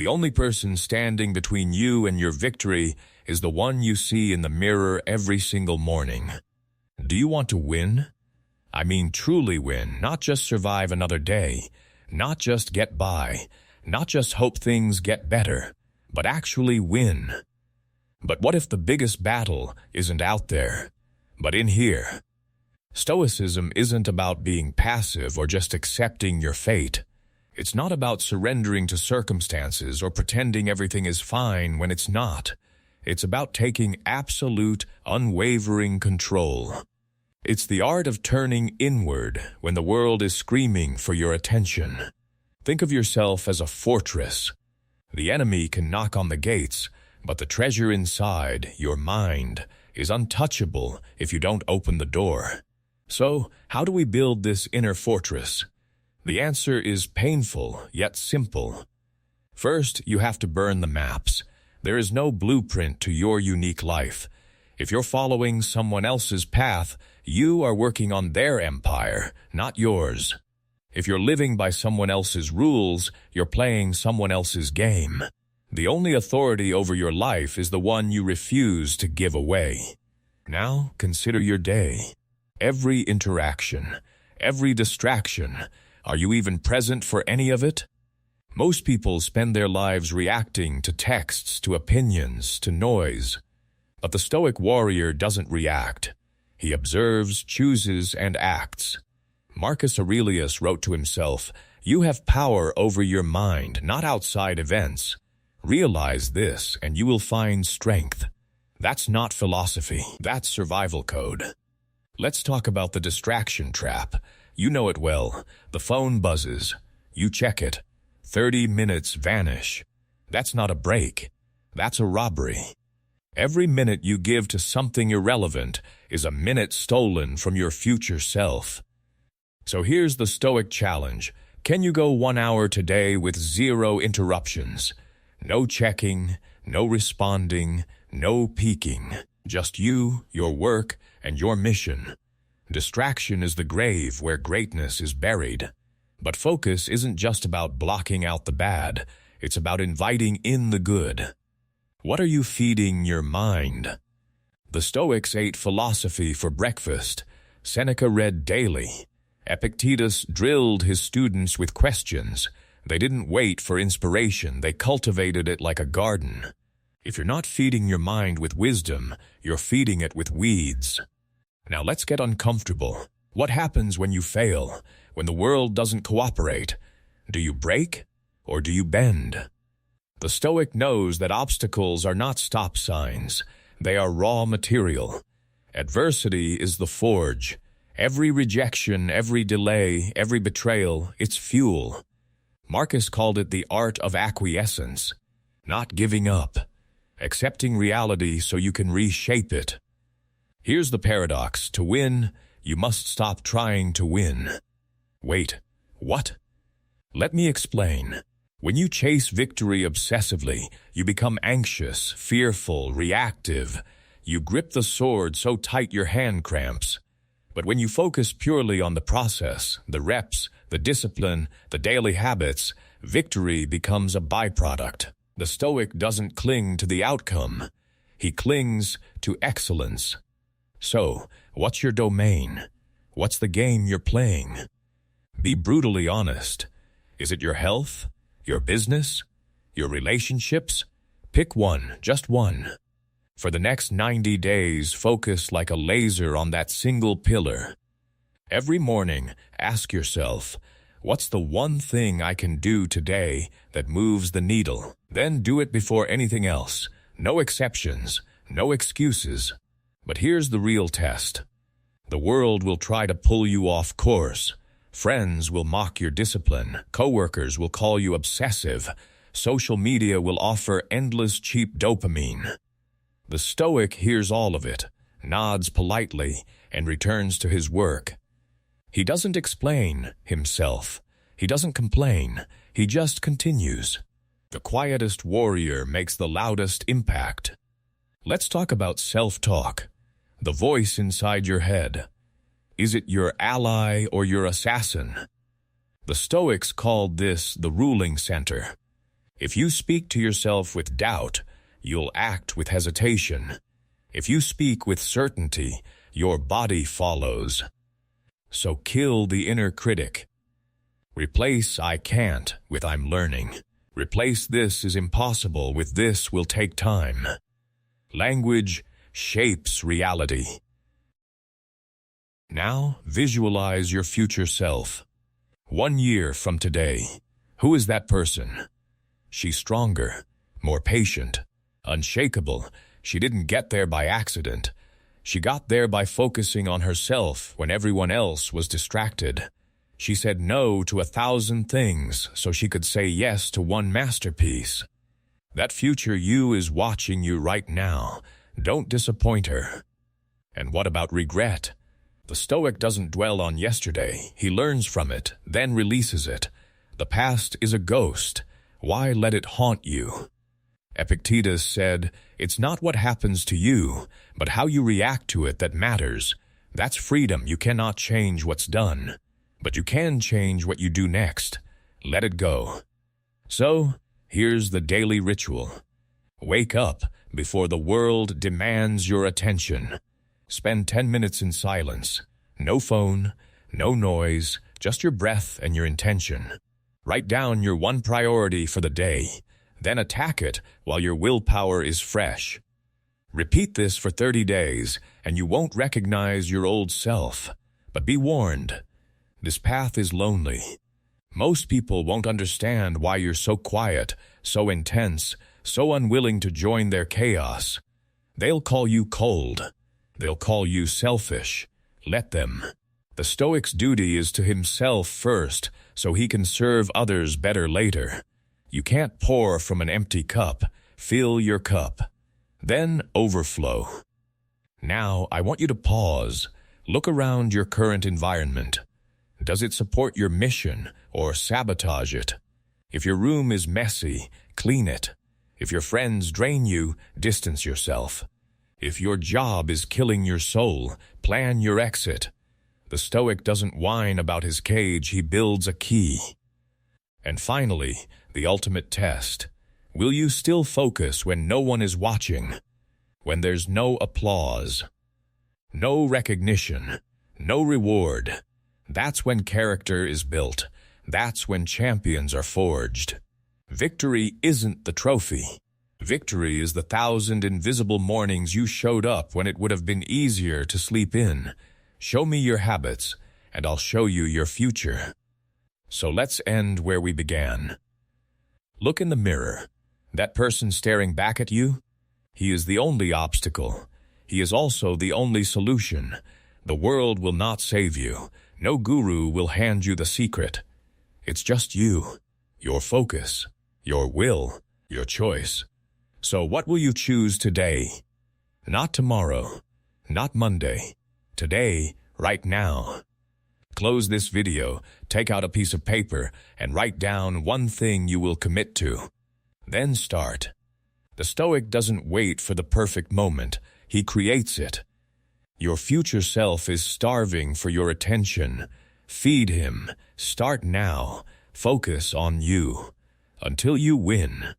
The only person standing between you and your victory is the one you see in the mirror every single morning. Do you want to win? I mean truly win, not just survive another day, not just get by, not just hope things get better, but actually win. But what if the biggest battle isn't out there, but in here? Stoicism isn't about being passive or just accepting your fate. It's not about surrendering to circumstances or pretending everything is fine when it's not. It's about taking absolute, unwavering control. It's the art of turning inward when the world is screaming for your attention. Think of yourself as a fortress. The enemy can knock on the gates, but the treasure inside, your mind, is untouchable if you don't open the door. So, how do we build this inner fortress? The answer is painful, yet simple. First, you have to burn the maps. There is no blueprint to your unique life. If you're following someone else's path, you are working on their empire, not yours. If you're living by someone else's rules, you're playing someone else's game. The only authority over your life is the one you refuse to give away. Now, consider your day. Every interaction, every distraction. Are you even present for any of it? Most people spend their lives reacting to texts, to opinions, to noise. But the Stoic warrior doesn't react. He observes, chooses, and acts. Marcus Aurelius wrote to himself, "You have power over your mind, not outside events. Realize this, and you will find strength." That's not philosophy. That's survival code. Let's talk about the distraction trap. You know it well. The phone buzzes. You check it. 30 minutes vanish. That's not a break. That's a robbery. Every minute you give to something irrelevant is a minute stolen from your future self. So here's the Stoic challenge. Can you go 1 hour today with 0 interruptions? No checking, no responding, no peeking. Just you, your work, and your mission. Distraction is the grave where greatness is buried. But focus isn't just about blocking out the bad. It's about inviting in the good. What are you feeding your mind? The Stoics ate philosophy for breakfast. Seneca read daily. Epictetus drilled his students with questions. They didn't wait for inspiration. They cultivated it like a garden. If you're not feeding your mind with wisdom, you're feeding it with weeds. Now let's get uncomfortable. What happens when you fail? When the world doesn't cooperate? Do you break or do you bend? The Stoic knows that obstacles are not stop signs. They are raw material. Adversity is the forge. Every rejection, every delay, every betrayal, it's fuel. Marcus called it the art of acquiescence, not giving up, accepting reality so you can reshape it. Here's the paradox. To win, you must stop trying to win. Wait, what? Let me explain. When you chase victory obsessively, you become anxious, fearful, reactive. You grip the sword so tight your hand cramps. But when you focus purely on the process, the reps, the discipline, the daily habits, victory becomes a byproduct. The Stoic doesn't cling to the outcome. He clings to excellence. So, what's your domain? What's the game you're playing? Be brutally honest. Is it your health? Your business? Your relationships? Pick one, just one. For the next 90 days, focus like a laser on that single pillar. Every morning, ask yourself, what's the one thing I can do today that moves the needle? Then do it before anything else. No exceptions, no excuses. But here's the real test. The world will try to pull you off course. Friends will mock your discipline. Coworkers will call you obsessive. Social media will offer endless cheap dopamine. The Stoic hears all of it, nods politely, and returns to his work. He doesn't explain himself. He doesn't complain. He just continues. The quietest warrior makes the loudest impact. Let's talk about self-talk, the voice inside your head. Is it your ally or your assassin? The Stoics called this the ruling center. If you speak to yourself with doubt, you'll act with hesitation. If you speak with certainty, your body follows. So kill the inner critic. Replace "I can't" with "I'm learning." Replace "this is impossible" with "this will take time." Language shapes reality. Now visualize your future self. 1 year from today. Who is that person? She's stronger, more patient, unshakable. She didn't get there by accident. She got there by focusing on herself when everyone else was distracted. She said no to 1,000 things so she could say yes to one masterpiece. That future you is watching you right now. Don't disappoint her. And what about regret? The Stoic doesn't dwell on yesterday. He learns from it, then releases it. The past is a ghost. Why let it haunt you? Epictetus said, "It's not what happens to you, but how you react to it that matters. That's freedom. You cannot change what's done, but you can change what you do next. Let it go." So, here's the daily ritual. Wake up before the world demands your attention. Spend 10 minutes in silence. No phone, no noise, just your breath and your intention. Write down your one priority for the day, then attack it while your willpower is fresh. Repeat this for 30 days, and you won't recognize your old self. But be warned, this path is lonely. Most people won't understand why you're so quiet, so intense, so unwilling to join their chaos. They'll call you cold. They'll call you selfish. Let them. The Stoic's duty is to himself first, so he can serve others better later. You can't pour from an empty cup. Fill your cup. Then overflow. Now, I want you to pause. Look around your current environment. Does it support your mission or sabotage it? If your room is messy, clean it. If your friends drain you, distance yourself. If your job is killing your soul, plan your exit. The Stoic doesn't whine about his cage, he builds a key. And finally, the ultimate test. Will you still focus when no one is watching? When there's no applause? No recognition? No reward? That's when character is built. That's when champions are forged. Victory isn't the trophy. Victory is the 1,000 invisible mornings you showed up when it would have been easier to sleep in. Show me your habits, and I'll show you your future. So let's end where we began. Look in the mirror. That person staring back at you? He is the only obstacle. He is also the only solution. The world will not save you. No guru will hand you the secret. It's just you, your focus, your will, your choice. So what will you choose today? Not tomorrow, not Monday. Today, right now. Close this video, take out a piece of paper, and write down one thing you will commit to. Then start. The Stoic doesn't wait for the perfect moment. He creates it. Your future self is starving for your attention. Feed him. Start now. Focus on you. Until you win.